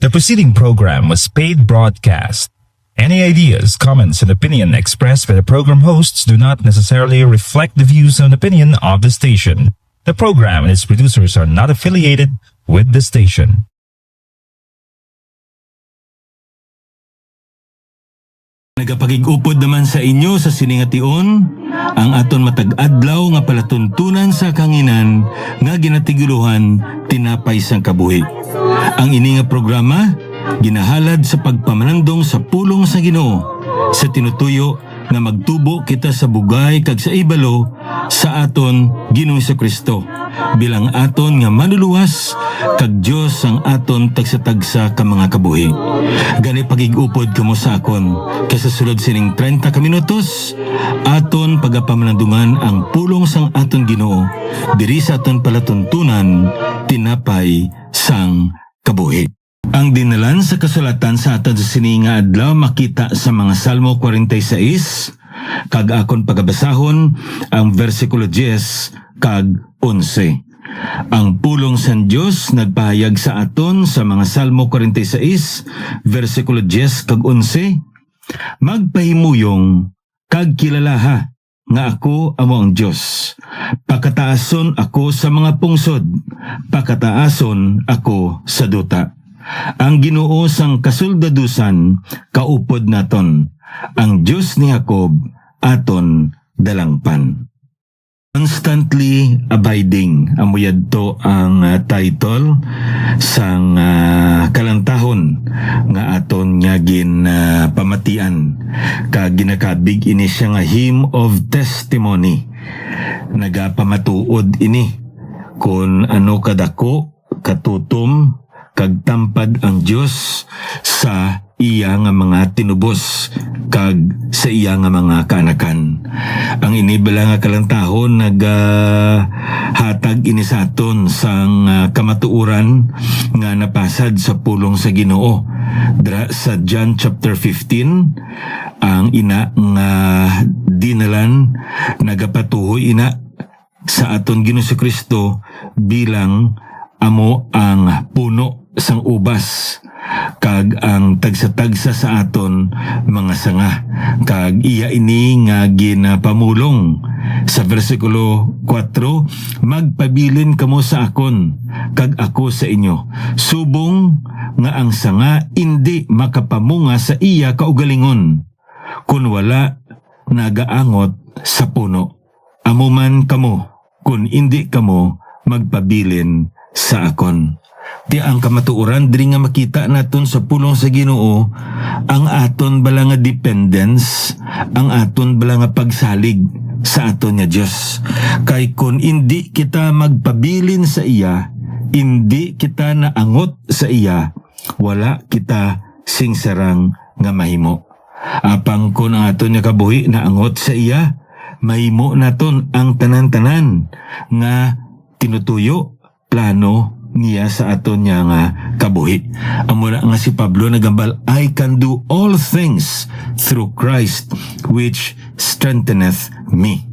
The preceding program was paid broadcast. Any ideas, comments, and opinion expressed by the program hosts do not necessarily reflect the views and opinion of the station. The program and its producers are not affiliated with the station. Nagapagigupod naman sa inyo sa siningation ang aton matag-adlaw nga palatuntunan sa kanginan nga ginatiguluhan tinapay sang kabuhi. Ang ini nga programa ginahalad sa pagpamanandong sa pulong sa Ginoo sa tinutuyo nga magtubo kita sa bugay kag sa ibalo sa aton Ginoong Kristo bilang aton nga manluluwas kag Dios ang aton tagsa-tagsa ka mga kabuhi. Gani pagigupod kamo sa akon kaysa sulod sining 30 ka minutos aton pagapamanandungan ang pulong sang aton Ginoo diri sa aton palatuntunan tinapay sang kabuhi. Ang dinalan sa kasulatan sa aton sa sini nga adlaw makita sa mga Salmo 46 kag akon pagabasahon ang bersikulo 10 kag 11. Ang pulong san Dios nagpahayag sa aton sa mga Salmo 46 bersikulo 10 kag 11. Magpahimuyong kag kilalaha nga ako amo ang Dios. Pakataason ako sa mga pungsod, pakataason ako sa duta. Ang Ginoo sang kasuldadusan kaupod naton, ang Dios ni Jacob aton dalangpan. Constantly abiding amuyad to ang title sang kalantahon nga aton nga pamatian kag ginakabig ini siya nga hymn of testimony. Nagapamatuod ini kun ano kadako katutom kag tampad ang Dios sa iya nga mga tinubos kag sa iya nga mga kaanakan. Ang inibala nga kalantahon hatag ini sa aton sang kamatuoran nga napasad sa pulong sa Ginoo. Dra sa John chapter 15 ang ina nga dinalan nagapatuhoy ina sa aton Ginoo Kristo bilang amo ang puno sang ubas kag ang tagsa-tagsa sa aton mga sanga kag iya ini nga ginapamulong sa bersikulo 4, magpabilin kamo sa akon kag ako sa inyo, subong nga ang sanga indi makapamunga sa iya kaugalingon kun wala nagaangot sa puno. Amuman kamo kun indi kamo magpabilin sa akon. Di ang kamatuoran diri nga makita naton sa pulong sa Ginoo ang aton bala nga dependence, ang aton bala nga pagsalig sa aton nga Dios. Kay kun indi kita magpabilin sa iya, indi kita naangot sa iya, wala kita singsarang nga mahimo. Apang kun ang aton nga kabuhi naangot sa iya, mahimo naton ang tanan-tanan nga tinutuyo plano niya sa aton niya nga kabuhi. Amo na nga si Pablo nagambal, I can do all things through Christ which strengtheneth me.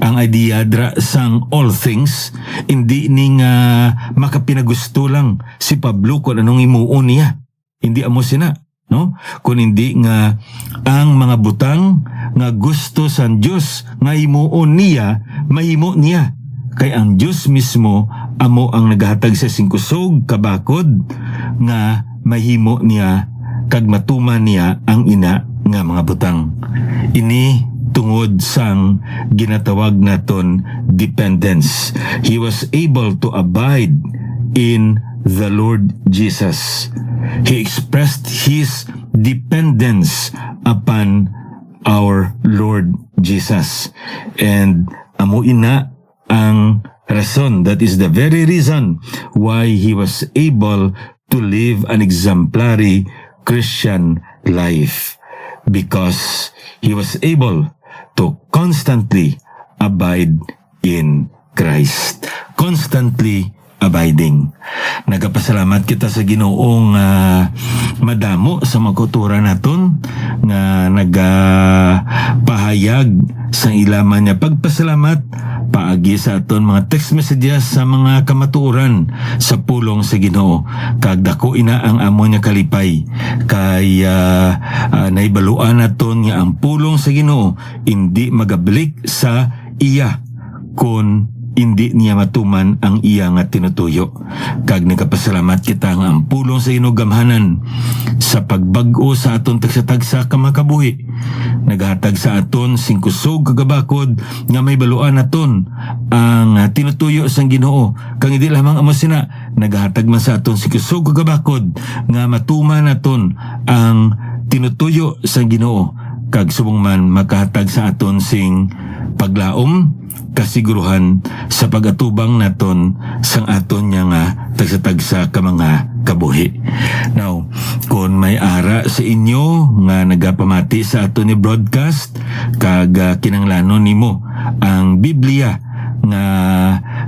Ang idea dra sang all things hindi ni nga makapinagusto lang si Pablo kung anong imuon niya. Hindi amo sina, no? Kung hindi nga ang mga butang nga gusto san Dios nga imuon niya, mahimo niya. Kay ang Diyos mismo amo ang naghatag sa singkusog kabakod nga mahimo niya kag matuman niya ang ina nga mga butang. Ini tungod sang ginatawag naton dependence. He was able to abide in the Lord Jesus. He expressed his dependence upon our Lord Jesus. And amo ina ang rason, that is the very reason why he was able to live an exemplary Christian life, because he was able to constantly abide in Christ. Constantly abiding. Nagapasalamat kita sa Ginoong madamo sa mga kultura naton nga nagapahayag sa ilaman niya pagpasalamat paagi sa aton mga text messages sa mga kamatuoran sa pulong sa Ginoo. Kag dako ina ang amo niya kalipay kay naibaluan naton nga ang pulong sa Ginoo hindi magablik sa iya kun hindi niya matuman ang iya nga tinutuyo. Kag nagapasalamat kita nga ang pulong sa Ginoo gamhanan sa pagbag-o sa aton tagsa-tagsa ka makabuhi. Naghatag sa aton sing kusog kagabakod nga may baluan naton ang tinutuyo sang Ginoo. Kang hindi lamang amo sina naghatag man sa aton sing kusog kagabakod nga matuman naton ang tinutuyo sang Ginoo. Kag subong man makahatag sa aton sing paglaom kasiguruhan sa pagatubang naton sang aton nga nga tagsa-tagsa ka mga kabuhi. Now, kung may ara sa inyo nga nagapamati sa aton ni broadcast kag kinanglanon nimo ang Biblia nga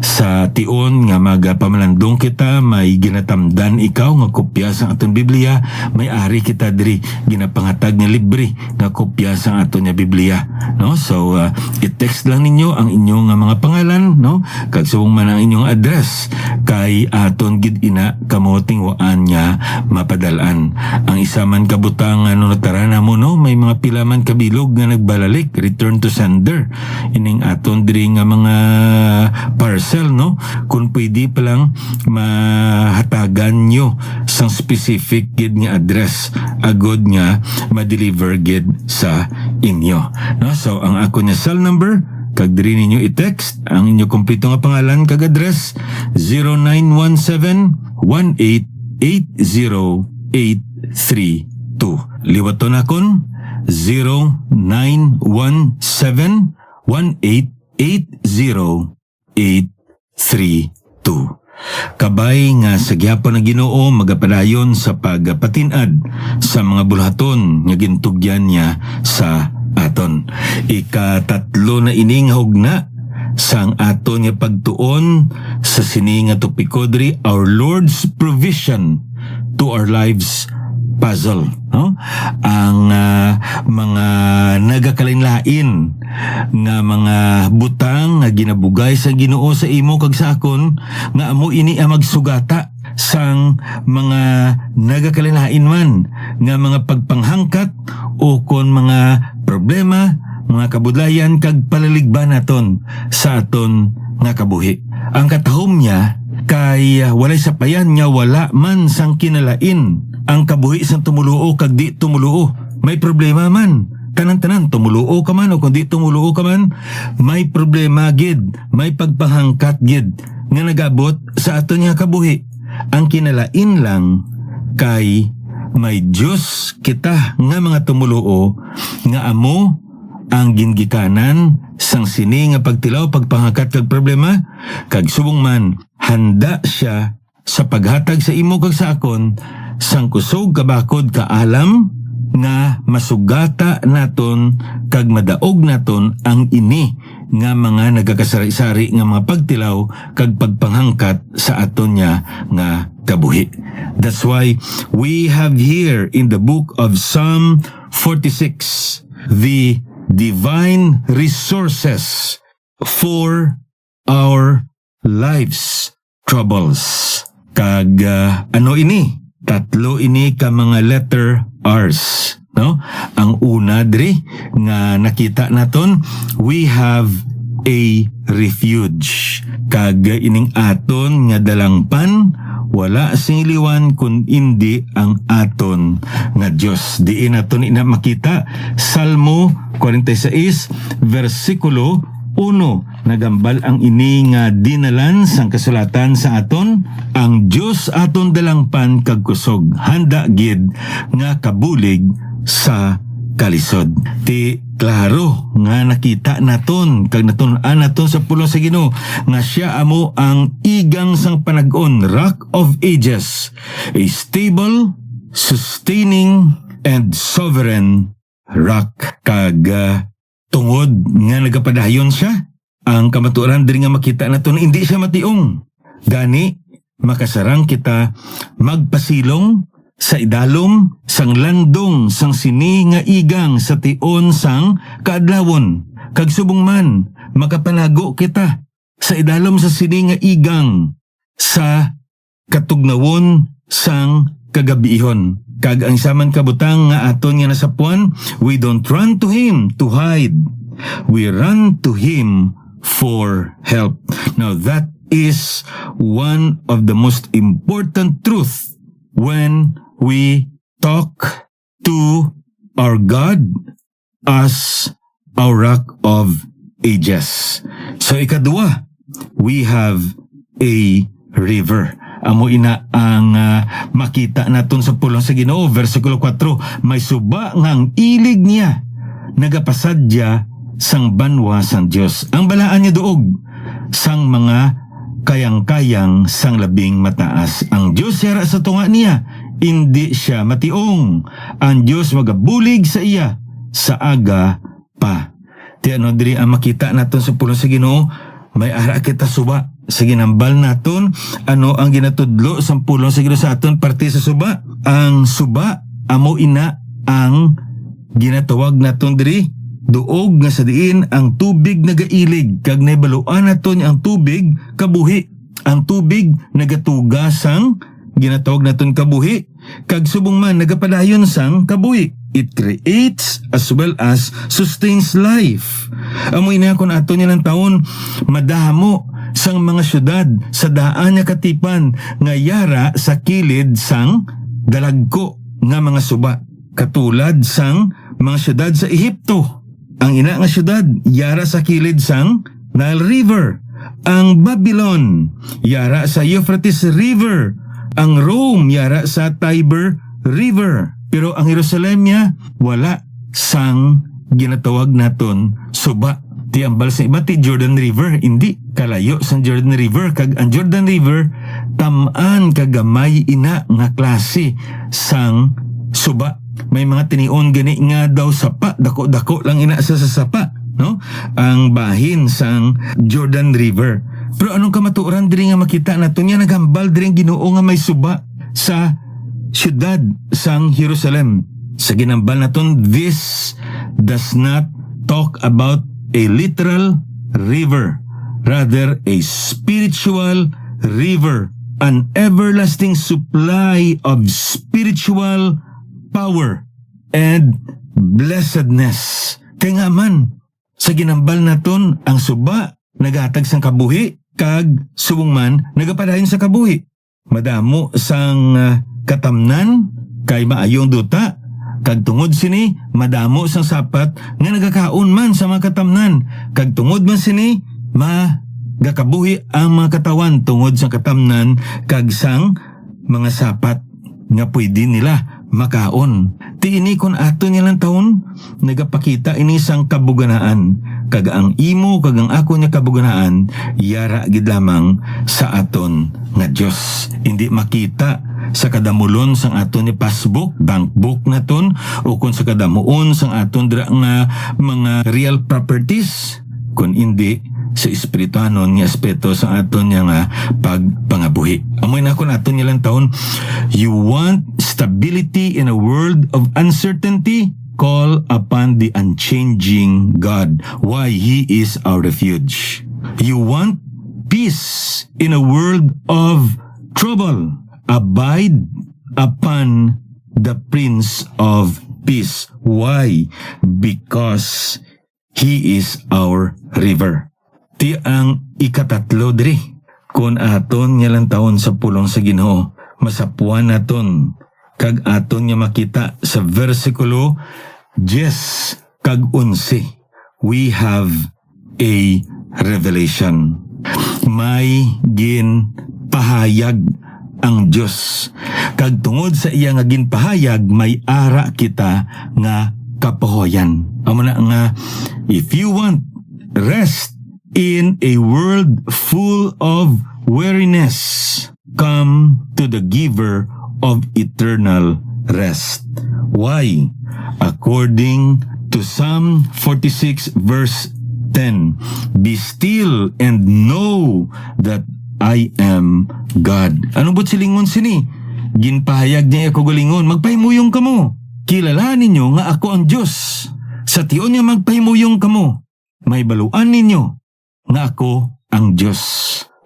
sa tion nga magapamalandong kita may ginatamdan ikaw nga kopya sa aton Biblia, may ari kita diri ginapangatag nga libre nga kopya sa aton nga Biblia, no? So i-text lang ninyo ang inyong mga pangalan, no? Kag subong man ang inyong address kay aton gid ina kamoting waan nya mapadalan. Ang isa man kabutang notarana mo, no, may mga pilaman kabilog nga nagbalalik, return to sender ining aton diri nga mga parcel, no? Kung pwede pa lang mahatagan nyo sang specific gid nga address agod nga ma-deliver gid sa inyo, no? So ang ako nya cell number kag diri ninyo i-text ang inyo kompleto nga pangalan kag address 0917-1880-832. Liwaton akon 0917-1880-832. Kabay nga sa gyapon ng Ginoo magapadayon sa pagpatinad sa mga bulhaton nga gintugyan niya sa aton. Ikatatlo na ining hugna sang aton nga pagtuon sa sini nga topiko diri, our Lord's provision to our lives puzzle, no? Ang mga nagakalinlain nga mga butang nga ginabugay sa Ginoo sa imo kag sa akon nga amo ini ang magsugata sang mga nagakalinlain man nga mga pagpanghangkat o kon mga problema, mga kabudlayan kag palaligban naton sa aton nga kabuhi. Ang katahom niya kay walay sapayan nga wala man sang kinalain ang kabuhi sang tumuluo kag di tumuluo. May problema man, tanan-tanan tumuluo ka man o kung di tumuluo ka man, may problema gid, may pagpanghangkat gid nga nagabot sa aton nga kabuhi. Ang kinalain lang kay may Diyos kita nga mga tumuluo nga amo ang gingikanan sang sini nga pagtilaw pagpanghangkat kag problema kag subong man handa siya sa paghatag sa imo kag sa akon sang kusog kabakod kaalam nga masugata naton kag madaog naton ang ini nga mga nagakasari-sari nga mga pagtilaw kag pagpanghangkat sa aton nya nga kabuhi. That's why we have here in the book of Psalm 46 the divine resources for our lives troubles. Kag ano ini? Tatlo ini ka mga letter R's, no? Ang una diri nga nakita naton, we have a refuge. Kag ining aton nga dalangpan wala sing iliwan kun indi ang aton nga Dios. Diin naton ina makita Salmo 46 versikulo 1, nagambal ang ini nga dinalan sang kasulatan sa aton, ang Dios aton dalangpan kag kusog, handa gid nga kabulig sa kalisod. Ti klaro nga nakita naton kag natun-an naton sa pulong sa Ginoo nga siya amo ang igang sang panag-on, Rock of Ages, a stable, sustaining and sovereign rock. Kag tungod nga nagapadayon siya, ang kamatuoran diri nga makita naton hindi siya mationg. Gani makasarang kita magpasilong sa idalom sang landong sang sini nga igang sa tion sang kaadlawon. Kag subong man makapanago kita sa idalom sa sini nga igang sa katugnawon sang kagabihon. Kag ang saman kabutang nga aton nga nasapuan, we don't run to Him to hide. We run to Him for help. Now that is one of the most important truth when we talk to our God as our rock of ages. So ikadua, we have a river. Amo ina ang makita naton sa pulong sa Ginoo, versikulo 4, may suba ngang ilig niya nagapasadya sang banwa sang Dios. Ang balaan niya duog sang mga kayang-kayang sang labing mataas. Ang Dios yara sa tunga niya, hindi siya mationg. Ang Dios magabulig sa iya sa aga pa. Ti ano diri ang makita naton sa pulong sa Ginoo, may ara kita suba sa ginambal naton. Ano ang ginatudlo sa pulong sa Ginoo sa aton parte sa suba? Ang suba amo ina ang ginatawag naton diri duog nga sa diin ang tubig nagailig, kag naibaluan naton ang tubig kabuhi. Ang tubig nagatugas sang ginatawag naton kabuhi, kag subong man nagapadayon sang kabuhi. It creates as well as sustains life. Amoy na kung ato niya ng taon, madamo sang mga syudad sa daan niya katipan nga yara sa kilid sang dalagko nga mga suba. Katulad sang mga syudad sa Ehipto. Ang ina nga syudad yara sa kilid sang Nile River. Ang Babylon yara sa Euphrates River. Ang Rome yara sa Tiber River. Pero ang Jerusalem niya wala sang ginatawag naton suba. Ti ambal sa iba ti Jordan River, hindi kalayo sang Jordan River. Kag ang Jordan River tamaan kagamay ina nga klase sang suba. May mga tinion gani nga daw sapa, dako-dako lang ina sa sapa, no? Ang bahin sang Jordan River. Pero anong kamatuoran diri nga makita nato niya naghambal diri Ginoo nga may suba sa siyudad sang Jerusalem. Sa ginambal naton, this does not talk about a literal river, rather a spiritual river, an everlasting supply of spiritual power and blessedness. Kaya nga man, sa ginambal naton, ang suba nagatag sang kabuhi, kag subong man nagapadayon sa kabuhi. Madamo sang katamnan kay maayong duta, kag tungod sini madamo sang sapat nga nagakaon man sa mga katamnan, kag tungod man sini magakabuhi ang mga katawan tungod sa katamnan kag sang mga sapat nga pwede nila makaon. Tiini kon ato nilang taon nagapakita ini sang kabuganaan, kag ang imo kag ang ako nya kabuganaan yara gid lamang sa aton nga Dios. Hindi makita sa kadamulon sang aton ni passbook, bankbook naton, o kung sa kadamuon sang aton dira nga mga real properties, kun hindi sa espirituanon nga aspeto sa aton nga pagpangabuhi. Amoy na kun aton nilang taon, you want stability in a world of uncertainty? Call upon the unchanging God. Why? He is our refuge. You want peace in a world of trouble? Abide upon the Prince of Peace. Why? Because He is our river. Ti ang ikatatlo diri, kung aton nga lang taon sa pulong sa Ginoo, masapuan naton, kag aton nga makita sa versikulo 10 kag 11, we have a revelation. May ginpahayag ang Dios, kag tungod sa iya nga ginpahayag may ara kita nga kapahoyan. Amo na nga, if you want rest in a world full of weariness, come to the giver of eternal rest. Why? According to Psalm 46 verse 10, be still and know that I am God. Ano ba't silingon sini? ginpahayag niya ako galingon, magpahimuyong kamo. Kilalahan ninyo nga ako ang Diyos. Sa tiyon niya magpahimuyong kamo. May baluan ninyo nga ako ang Diyos.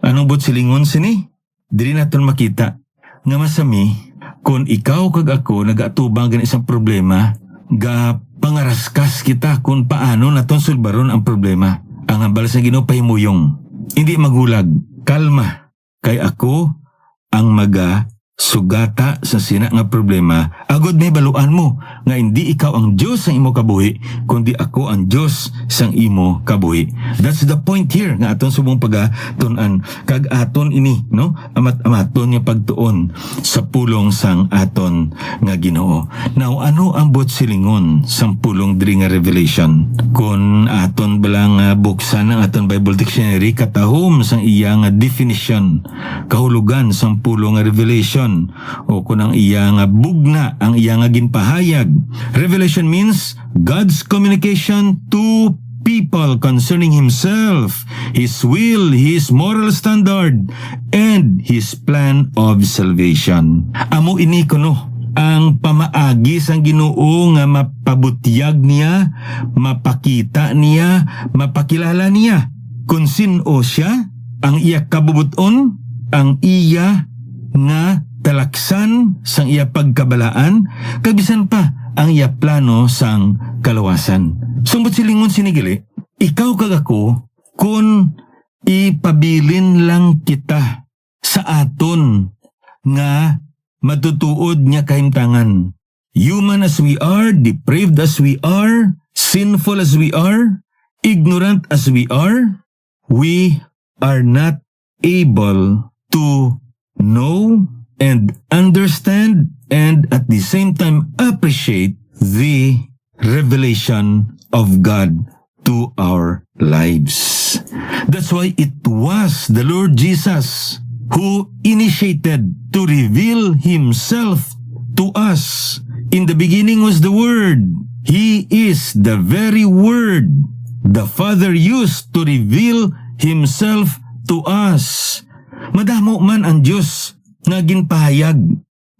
Anong bot silingon sini? Dili naton makita nga masami kung ikaw kag ako nag-atubang gan isang problema, ga pangaraskas kita kung paano naton sulbaron ang problema. Ang hambal sa Ginoo pahimuyong. Hindi magulag, kalma. Kay ako ang sugata sa sina nga problema, agod may baluan mo nga hindi ikaw ang Diyos sang imo kabuhi, kundi ako ang Diyos sang imo kabuhi. That's the point here nga aton subong pagatunan kag aton ini, no? Amaton nga pagtuon sa pulong sang aton nga Ginoo. Now, ano ang bot silingon sang pulong diri nga Revelation? Kung aton balang buksan ang aton Bible Dictionary, katahom sang iya nga definition, kahulugan sang pulong nga Revelation, o kung ang iya nga bugna, ang iya nga ginpahayag. Revelation means God's communication to people concerning Himself, His will, His moral standard, and His plan of salvation. Amo ini kuno ang pamaagi sang Ginoo nga mapabutyag niya, mapakita niya, mapakilala niya kung sino siya, ang iya kabubuton, ang iya nga talaksan sang iya pagkabalaan, kabisan pa ang iya plano sang kalawasan. Sumbot silingon sinigili, ikaw kag ako, kung ipabilin lang kita sa aton nga matutuod niya kahimtangan. Human as we are, depraved as we are, sinful as we are, ignorant as we are not able to know and understand and at the same time appreciate the revelation of God to our lives. That's why it was the Lord Jesus who initiated to reveal Himself to us. In the beginning was the Word. He is the very Word the Father used to reveal Himself to us. Madamo man ang Diyos nga ginpahayag.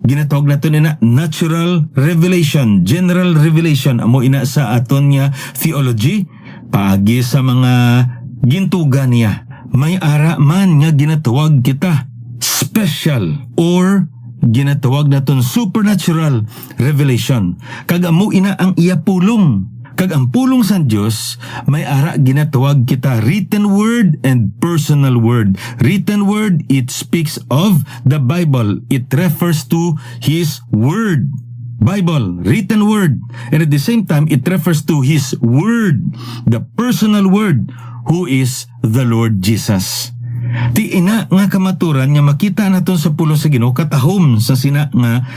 Ginatawag natin na natural revelation, general revelation. Amo ina sa aton nga theology, paagi sa mga gintuga niya. May ara man nga ginatawag kita special or ginatawag naton supernatural revelation. Kag amo ina ang iya pulong. Kag ang pulong sa Diyos, may ara ginatawag kita written word and personal word. Written word, it speaks of the Bible. It refers to His Word. Bible, written word. And at the same time, it refers to His Word, the personal word, who is the Lord Jesus. Ti ina nga kamaturan nga makita naton sa pulong sa Ginoo katahom sa sina nga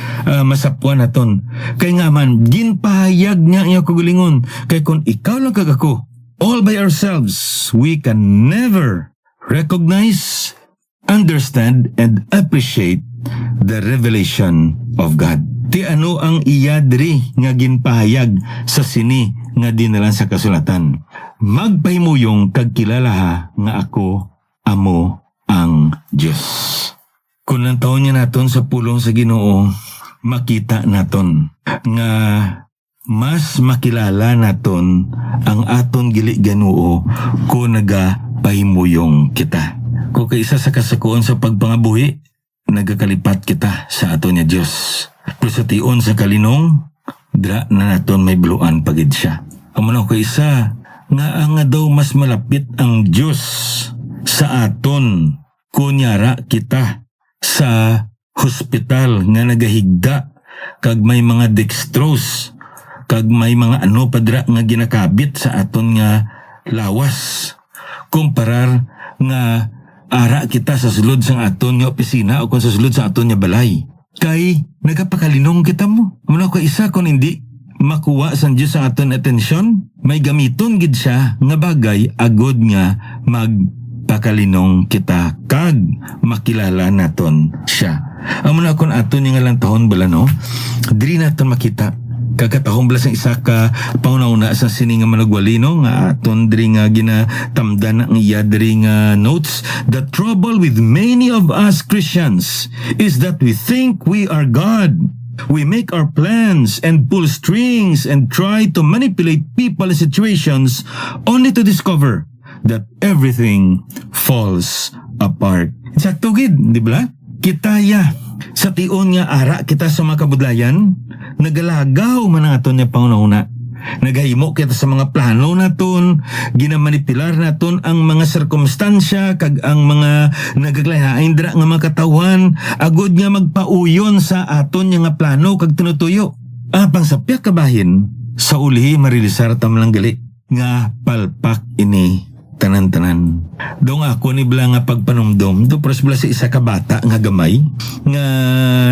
masapuan naton. Kay nga man ginpahayag niya iya kagalingon, kay kung ikaw lang kag ako, all by ourselves, we can never recognize, understand, and appreciate the revelation of God. Ti ano ang iya diri nga ginpahayag sa sini nga dinalan sa kasulatan. Magpahimuyong kag kilala ha nga ako amo ang Diyos. Kung ang taon niya naton sa pulong sa Ginoo, makita naton nga mas makilala naton ang aton gili Ginoo kung nagapahimuyong kita. Kung kaisa sa kasakuan sa pagpangabuhi, nagakalipat kita sa aton niya Diyos. Pero sa tion sa kalinong, dra na naton may buluan pagid siya. Amuna ko isa nga ang daw mas malapit ang Diyos sa aton kunyara kita sa hospital nga nagahigda kag may mga dextrose kag may mga padra nga ginakabit sa aton nga lawas kumparar nga ara kita sa sulod sang aton nga opisina o kung sa sulod sa aton nga balay kay nagapakalinong kita mo. Muna ko isa kung hindi makuha sa Diyos ang aton atensyon, may gamiton gid siya nga bagay agod nga pakalinong kita kag makilala naton siya. Amo na kon aton nga lang tahon bala no, diri naton makita Kagkatahong blas ang isa ka pauna-una sa sini nga managwalino nga aton diri nga ginatamdan ang iya diri nga notes. The trouble with many of us Christians is that we think we are God. We make our plans and pull strings and try to manipulate people and situations only to discover that everything falls apart. Sakto gid, di ba? Kitaya sa tion nga ara kita sa mga kabudlayan, nagalagaw man ang aton nga pangunahuna. Naghahimo kita sa mga plano naton, ginamanipilar naton ang mga sirkumstansya kag ang mga nagaglahain dira nga mga katawan agud nga magpauyon sa aton nga plano kag tinutuyo. Apang sapya kabahin sa uli marilisar tam lang gali nga palpak ini tanan-tanan. Dong ako ni bala nga pagpanumdom, do pras bala sa isa ka bata nga gamay nga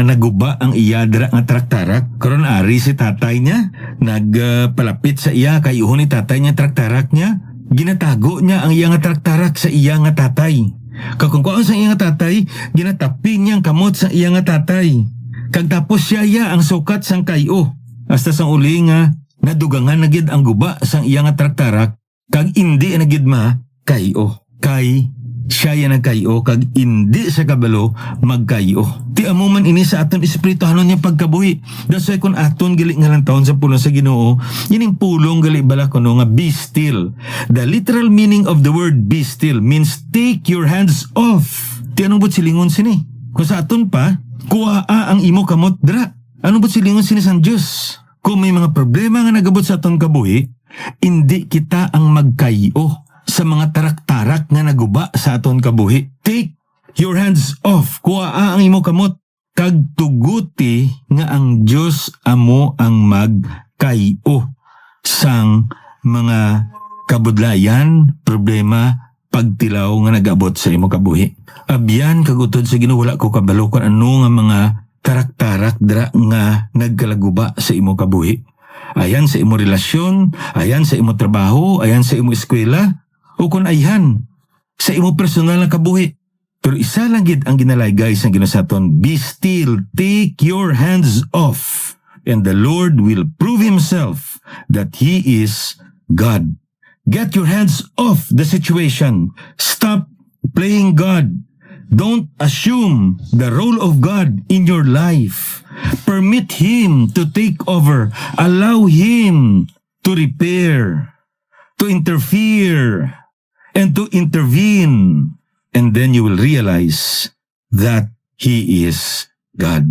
naguba ang iya dira nga traktarak. Karon ari si tatay niya nagpalapit sa iya kay ihon ni tatay niya traktarak niya. Ginatago niya ang iya nga traktarak sa iya nga tatay. Kung sa iya nga tatay, ginatapi niya ang kamot sa iya nga tatay. Kag tapos siya ang sukat sang kayo. Hasta sang uli nga nadugangan na gid ang guba sang iya nga traktarak. Kag hindi na gid ma kayo. Kay siya na kayo kag hindi sa kabalo magkayo. Ti amo man ini sa aton espiritu hanon niya pagkabuhi. Dasay kun aton gali nga lang taon sa pulong sa Ginoo, ining pulong gali bala kuno nga be still. The literal meaning of the word be still means take your hands off. Ti anong bot silingon sini? Kung sa aton pa, kuhaa ang imo kamot dra. Anong bot silingon sini sang Dios? Kung may mga problema nga nagabot sa aton kabuhi, hindi kita ang magkayo sa mga tarak-tarak nga naguba sa aton kabuhi. Take your hands off. Kuhaa ang imo kamot. Kag tuguti nga ang Diyos amo ang magkayo sang mga kabudlayan, problema, pagtilaw nga nagabot sa imo kabuhi. Abyan kagutod sa Ginoo wala ko kabalo kung ano nga mga tarak-tarak dra nga nagkalaguba sa imo kabuhi. Ayan sa imo relasyon, ayan sa imo trabaho, ayan sa imo eskwela, o kung ayan sa imo personal na kabuhi. Pero isa lang gid ang ginalay guys ang ginasaton, be still, take your hands off, and the Lord will prove Himself that He is God. Get your hands off the situation. Stop playing God. Don't assume the role of God in your life. Permit Him to take over. Allow Him to repair, to interfere, and to intervene. And then you will realize that He is God.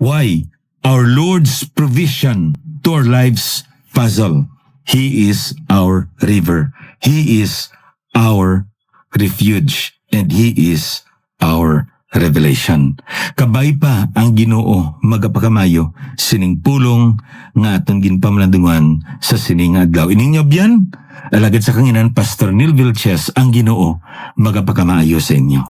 Why? Our Lord's provision to our life's puzzle. He is our river. He is our refuge. And He is our revelation. Kabay pa ang Ginoo magapakamayo sining pulong nga aton ginpamalandungan sa sining adlaw. Ininyo biyan, alagad sa kanginan Pastor Neil Vilches ang Ginoo magapakamayo sa inyo.